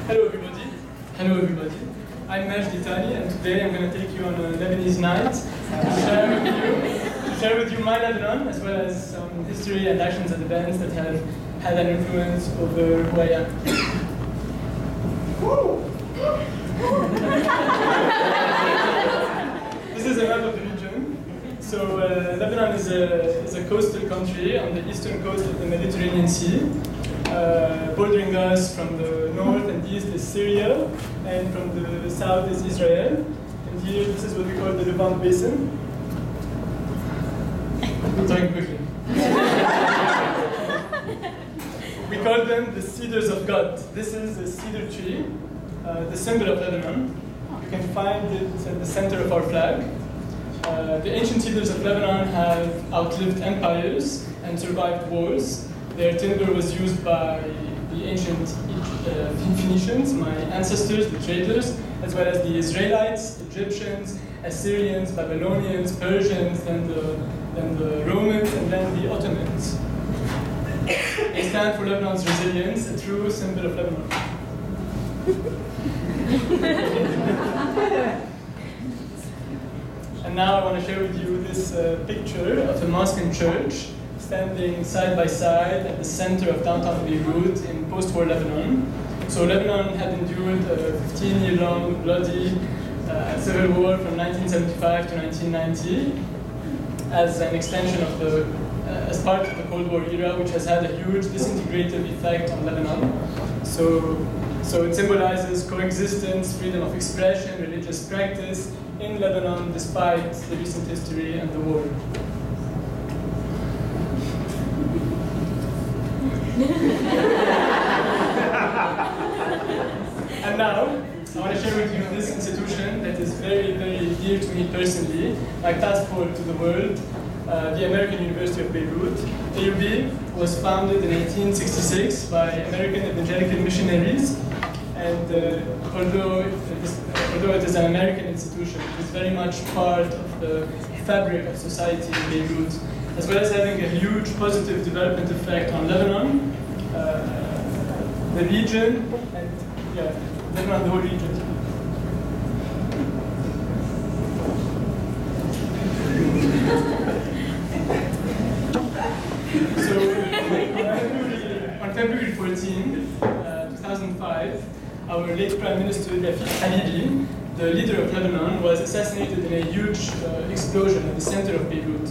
Hello everybody. Hello everybody. I'm Majd Itani, and today I'm going to take you on a Lebanese night to share with you my Lebanon, as well as some history and actions and events that have had an influence over who I am. This is a map of the region. So Lebanon is a coastal country on the eastern coast of the Mediterranean Sea. Bordering us from the north and east is Syria, and from the south is Israel. And here, this is what we call the Levant Basin. I'm talking quickly. We call them the cedars of God. This is a cedar tree, the symbol of Lebanon. You can find it at the center of our flag. The ancient cedars of Lebanon have outlived empires and survived wars. Their timber was used by the ancient Phoenicians, my ancestors, the traders, as well as the Israelites, Egyptians, Assyrians, Babylonians, Persians, then the Romans, and then the Ottomans. They stand for Lebanon's resilience, a true symbol of Lebanon. And now I want to share with you this picture of a mosque and church standing side by side at the center of downtown Beirut in post-war Lebanon. So Lebanon had endured a 15-year-long bloody civil war from 1975 to 1990 as an extension of as part of the Cold War era, which has had a huge disintegrative effect on Lebanon. So it symbolizes coexistence, freedom of expression, religious practice in Lebanon despite the recent history and the war. And now, I want to share with you this institution that is very, very dear to me personally, my passport to the world, the American University of Beirut. AUB was founded in 1866 by American evangelical missionaries, and although it is an American institution, it is very much part of the fabric of society in Beirut, as well as having a huge positive development effect on Lebanon, the region, and Lebanon, the whole region. So, on February 14, 2005, our late Prime Minister, Habibi, the leader of Lebanon, was assassinated in a huge explosion at the center of Beirut.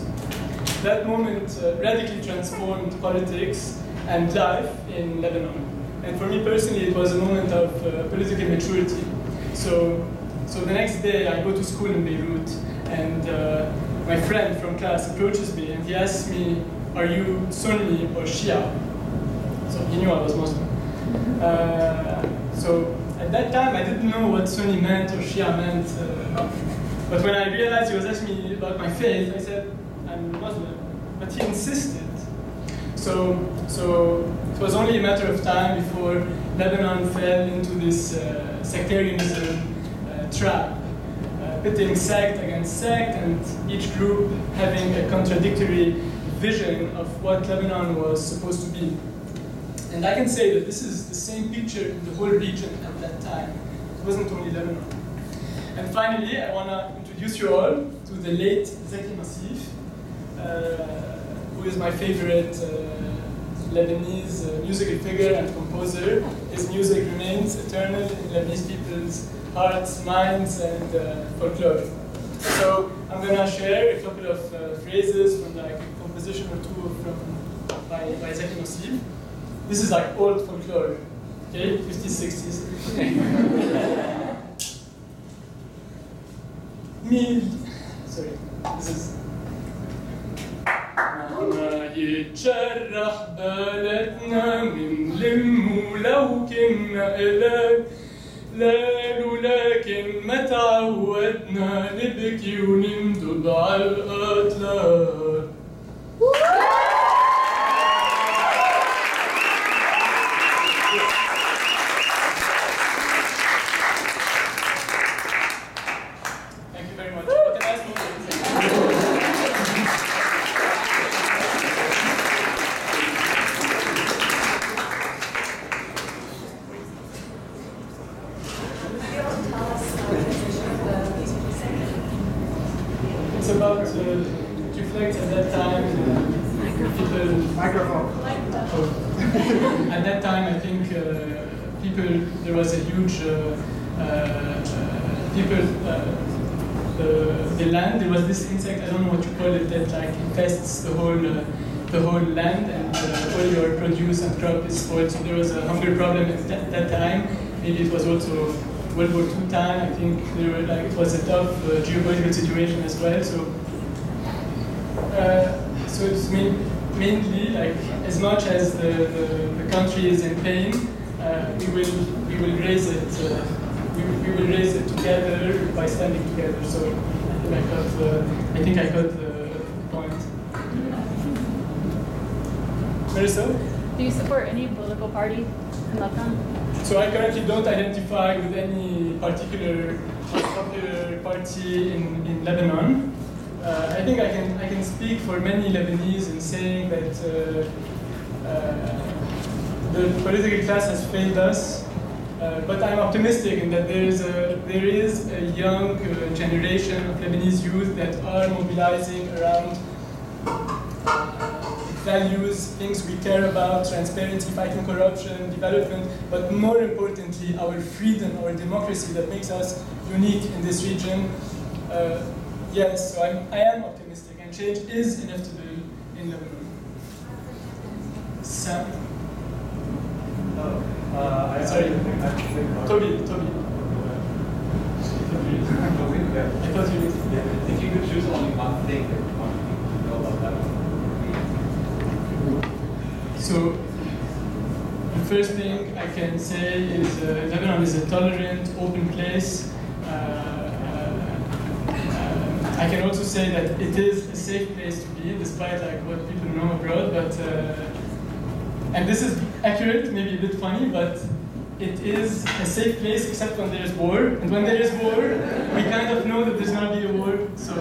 That moment radically transformed politics and life in Lebanon. And for me personally, it was a moment of political maturity. So the next day, I go to school in Beirut, and my friend from class approaches me, and he asks me, "Are you Sunni or Shia?" So he knew I was Muslim. So at that time, I didn't know what Sunni meant or Shia meant. But when I realized he was asking me about my faith, I said, "I'm Muslim." But he insisted. So it was only a matter of time before Lebanon fell into this sectarianism trap, pitting sect against sect, and each group having a contradictory vision of what Lebanon was supposed to be. And I can say that this is the same picture in the whole region at that time. It wasn't only Lebanon. And finally, I want to introduce you all to the late Zaki Massif, who is my favorite Lebanese musical figure and composer. His music remains eternal in Lebanese people's hearts, minds, and folklore. So I'm going to share a couple of phrases from like a composition or two by Zaki Massif. This is like old folklore, okay, 50s, 60s. Sorry, this is. ما يتجرح بالتنا من لم لو كنا إلك لا لكن ما تعودنا نبكي ونندب على الأطلال. Thank you very much. What a nice moment. about reflect at that time. Microphone. At that time, I think there was a huge the land. There was this insect, I don't know what you call it, that like infests the whole land, and all your produce and crop is spoiled. So there was a hunger problem at that time. Maybe it was also World War II time. I think it was a tough geopolitical situation as well. So it's mainly like as much as the country is in pain, we will raise it. We will raise it together by standing together. So I think I got the point. Marissa? Do you support any political party in Lebanon? So I currently don't identify with any particular popular party in Lebanon. I think I can speak for many Lebanese in saying that the political class has failed us, but I'm optimistic in that there is a young generation of Lebanese youth that are mobilizing around values, things we care about, transparency, fighting corruption, development, but more importantly, our freedom, our democracy that makes us unique in this region. Yes, so I am optimistic, and change is inevitable in Lebanon. Sam? Sorry. Toby. Yeah. I thought you did. Yeah. If you could choose only one thing that you want people to know about Lebanon. So, the first thing I can say is Lebanon is a tolerant, open place. I can also say that it is a safe place to be, despite like what people know abroad. But and this is accurate, maybe a bit funny, but it is a safe place except when there's war. And when there is war, we kind of know that there's going to be a war. So.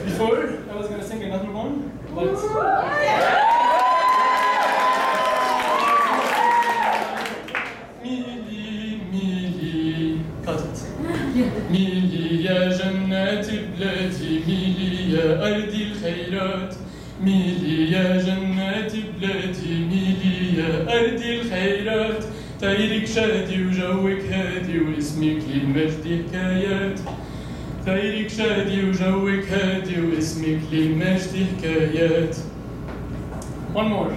Before, I was going to sing another one, but... ميلي يا جنات بلادي ميلي يا أرض الخيرات ميلي يا جنات بلادي ميلي يا أرض الخيرات طيرك شادي وجوك هادي واسمك للمجد حكايات طيرك شادي وجوك هادي واسمك للمجد حكايات. One more.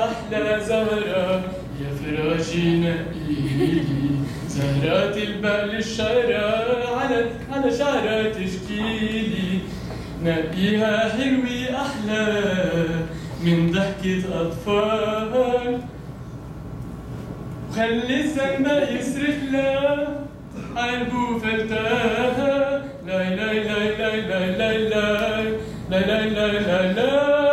أحلى زهرة يا فراشي نقيلي زهرات البقل الشارع على شعرها تشكيلي نقيها حلوة أحلى من ضحكة أطفال وخلي الزنبق يصرخ لا قلبه فلتاها لا لا لا لا لا لا لا لا لا لا لا